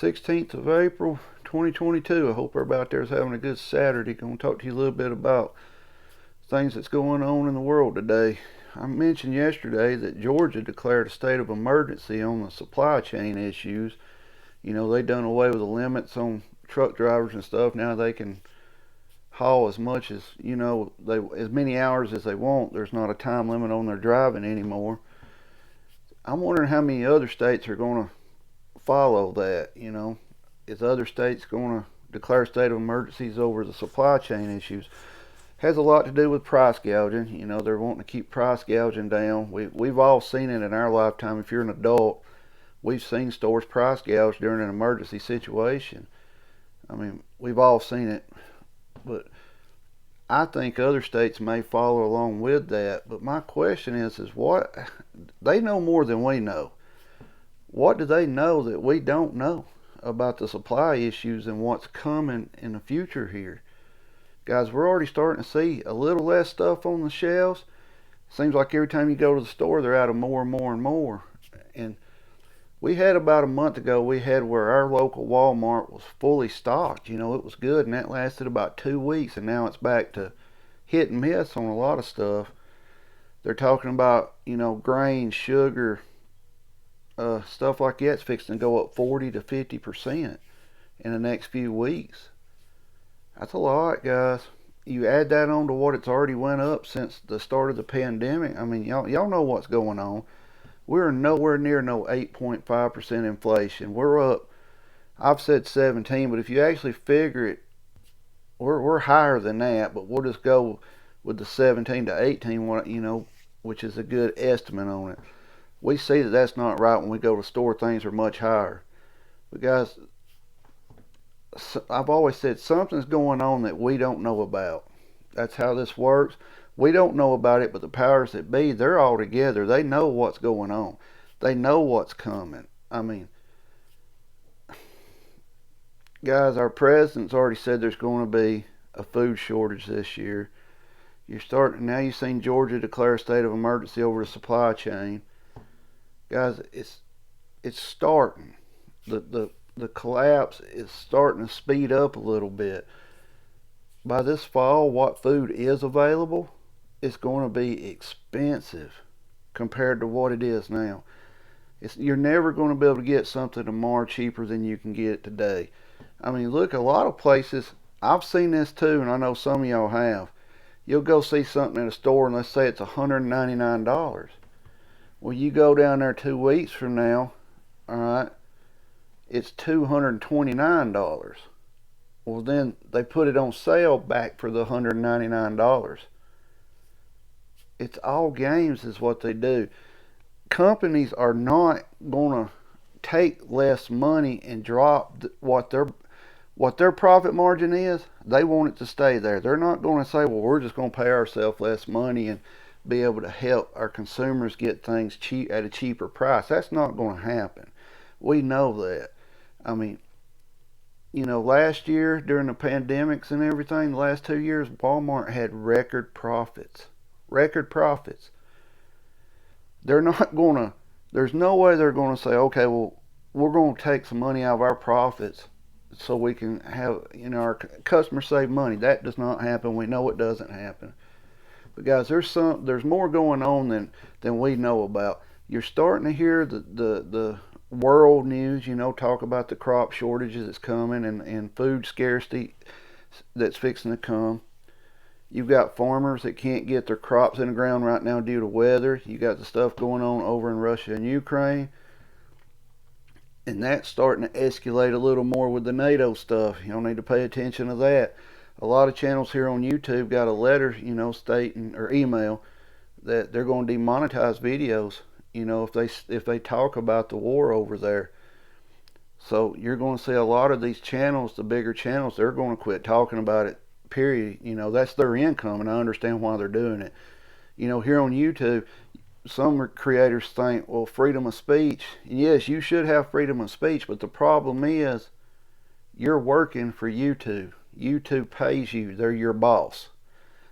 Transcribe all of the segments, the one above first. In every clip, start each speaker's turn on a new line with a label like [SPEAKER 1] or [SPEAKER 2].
[SPEAKER 1] 16th of April, 2022. I hope everybody out there is having a good Saturday. Going to talk to you a little bit about things that's going on in the world today. I mentioned yesterday that Georgia declared a state of emergency on the supply chain issues. They done away with the limits on truck drivers and stuff. Now they can haul as much as, as many hours as they want. There's not a time limit on their driving anymore. I'm wondering how many other states are going to follow that. Is other states going to declare state of emergencies over the supply chain issues? Has a lot to do with price gouging. They're wanting to keep price gouging down. We've all seen it in our lifetime. If you're an adult, we've seen stores price gouge during an emergency situation. We've all seen it, but I think other states may follow along with that. But my question is what they know more than we know. What do they know that we don't know about the supply issues and what's coming in the future here? Guys, we're already starting to see a little less stuff on the shelves. Seems like every time you go to the store, they're out of more and more and more. And we had about a month ago, we had where our local Walmart was fully stocked. It was good, and that lasted about 2 weeks, and now it's back to hit and miss on a lot of stuff. They're talking about, grain, sugar, stuff like that's fixing to go up 40 to 50% in the next few weeks. That's a lot, guys. You add that on to what it's already went up since the start of the pandemic. Y'all know what's going on. We're nowhere near no 8.5% inflation. We're up, I've said 17, but if you actually figure it, we're higher than that, but we'll just go with the 17 to 18, which is a good estimate on it. We see that that's not right when we go to the store. Things are much higher. But guys, I've always said something's going on that we don't know about. That's how this works. We don't know about it, but the powers that be, they're all together. They know what's going on. They know what's coming. Guys, our president's already said there's going to be a food shortage this year. Now you've seen Georgia declare a state of emergency over the supply chain. Guys, it's starting. The collapse is starting to speed up a little bit. By this fall, what food is available is going to be expensive compared to what it is now. You're never going to be able to get something tomorrow cheaper than you can get it today. Look, a lot of places, I've seen this too, and I know some of y'all have. You'll go see something in a store, and let's say it's $199. Well, you go down there 2 weeks from now, all right, it's $229. Well, then they put it on sale back for the $199. It's all games is what they do. Companies are not going to take less money and drop what their profit margin is. They want it to stay there. They're not going to say, well, we're just going to pay ourselves less money and be able to help our consumers get things cheap at a cheaper price. That's not going to happen. We know that. Last year during the pandemics and everything, the last 2 years, Walmart had record profits. Record profits. There's no way they're going to say, okay, well, we're going to take some money out of our profits so we can have, our customers save money. That does not happen. We know it doesn't happen. But guys, there's more going on than we know about. You're starting to hear the world news, talk about the crop shortages that's coming and food scarcity that's fixing to come. You've got farmers that can't get their crops in the ground right now due to weather. You got the stuff going on over in Russia and Ukraine. And that's starting to escalate a little more with the NATO stuff. Y'all need to pay attention to that. A lot of channels here on YouTube got a letter, stating, or email, that they're going to demonetize videos, if they talk about the war over there. So you're going to see a lot of these channels, the bigger channels, they're going to quit talking about it, period. That's their income, and I understand why they're doing it. Here on YouTube, some creators think, well, freedom of speech. Yes, you should have freedom of speech, but the problem is you're working for YouTube. YouTube pays you. They're your boss.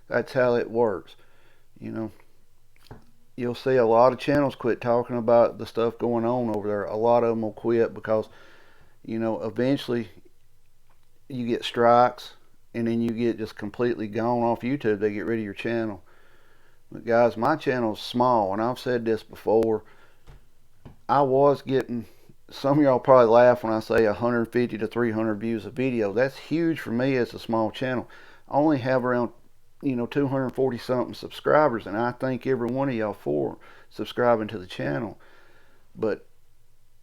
[SPEAKER 1] That's how it works. You'll see a lot of channels quit talking about the stuff going on over there. A lot of them will quit because Eventually you get strikes, and then you get just completely gone off YouTube. They get rid of your channel. But guys, my channel's small, and I've said this before. I was getting, some of y'all probably laugh when I say 150 to 300 views a video. That's huge for me as a small channel. I only have around 240 something subscribers, and I thank every one of y'all for subscribing to the channel. But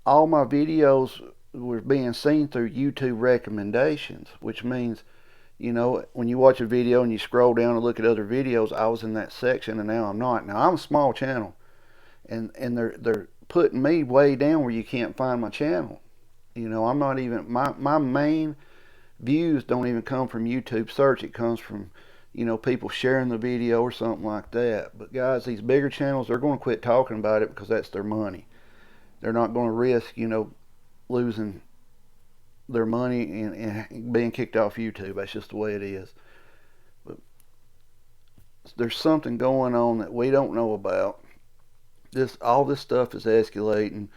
[SPEAKER 1] all my videos were being seen through YouTube recommendations, which means, when you watch a video and you scroll down and look at other videos, I was in that section, and now I'm not. Now I'm a small channel, and they're putting me way down where you can't find my channel. I'm not even, my main views don't even come from YouTube search. It comes from people sharing the video or something like that. But guys, these bigger channels, they're going to quit talking about it because that's their money. They're not going to risk losing their money and being kicked off YouTube. That's just the way it is. But there's something going on that we don't know about. All this stuff is escalating.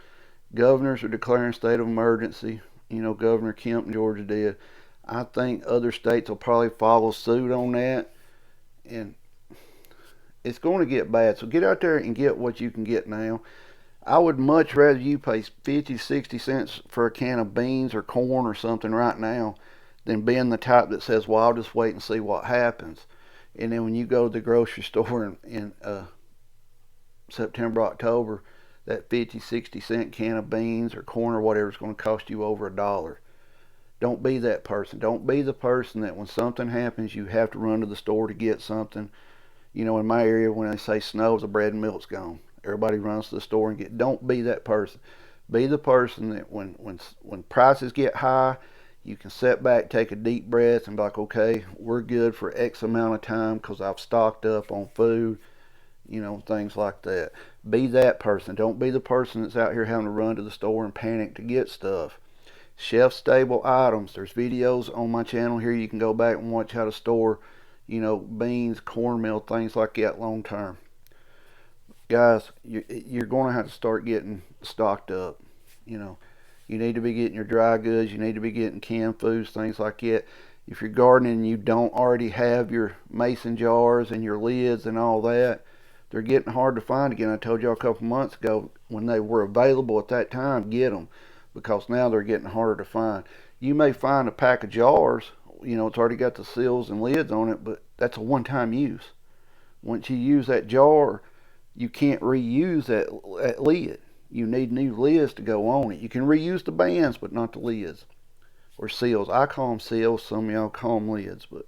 [SPEAKER 1] Governors are declaring state of emergency. Governor Kemp in Georgia did. I think other states will probably follow suit on that, and it's going to get bad. So get out there and get what you can get now. I would much rather you pay 50, 60 cents for a can of beans or corn or something right now than being the type that says, well, I'll just wait and see what happens. And then when you go to the grocery store in September, October, that 50, 60 cent can of beans or corn or whatever is going to cost you over $1. Don't be that person. Don't be the person that when something happens, you have to run to the store to get something. In my area, when they say snow, the bread and milk's gone. Everybody runs to the store and get. Don't be that person. Be the person that when prices get high, you can sit back, take a deep breath, and be like, okay, we're good for X amount of time because I've stocked up on food, things like that. Be that person. Don't be the person that's out here having to run to the store and panic to get stuff. Shelf stable items. There's videos on my channel here. You can go back and watch how to store, beans, cornmeal, things like that long term. Guys, you're going to have to start getting stocked up. You need to be getting your dry goods. You need to be getting canned foods, things like that. If you're gardening and you don't already have your mason jars and your lids and all that, they're getting hard to find again. I told y'all a couple months ago when they were available at that time, get them, because now they're getting harder to find. You may find a pack of jars, it's already got the seals and lids on it, but that's a one-time use. Once you use that jar, you can't reuse that lid. You need new lids to go on it. You can reuse the bands, but not the lids or seals. I call them seals. Some of y'all call them lids, but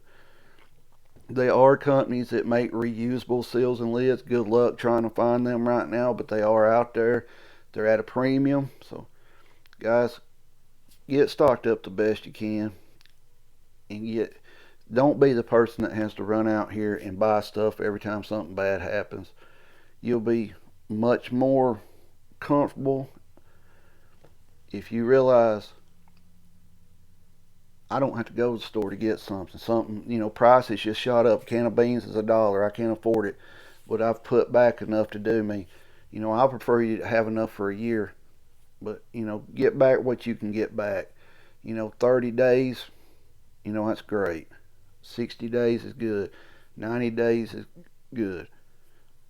[SPEAKER 1] there are companies that make reusable seals and lids. Good luck trying to find them right now, but they are out there. They're at a premium. So, guys, get stocked up the best you can, and don't be the person that has to run out here and buy stuff every time something bad happens. You'll be much more comfortable if you realize I don't have to go to the store to get something. Prices just shot up. A can of beans is $1. I can't afford it, but I've put back enough to do me. I prefer you to have enough for a year, but get back what you can get back. 30 days, that's great. 60 days is good. 90 days is good.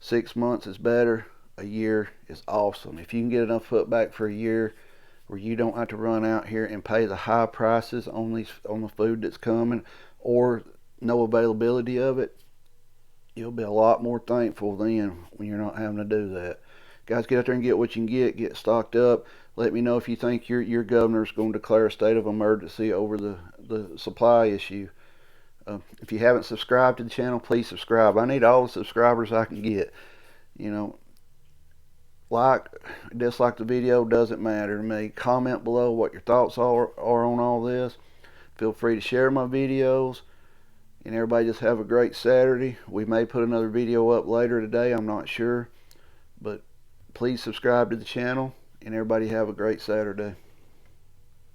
[SPEAKER 1] 6 months is better. A year is awesome. If you can get enough put back for a year where you don't have to run out here and pay the high prices on the food that's coming or no availability of it, you'll be a lot more thankful then when you're not having to do that. Guys, get out there and get what you can get stocked up. Let me know if you think your governor's going to declare a state of emergency over the supply issue. If you haven't subscribed to the channel, please subscribe. I need all the subscribers I can get. Dislike the video, doesn't matter to me. Comment below what your thoughts are on all this. Feel free to share my videos. And everybody just have a great Saturday. We may put another video up later today, I'm not sure. But please subscribe to the channel, and everybody have a great Saturday.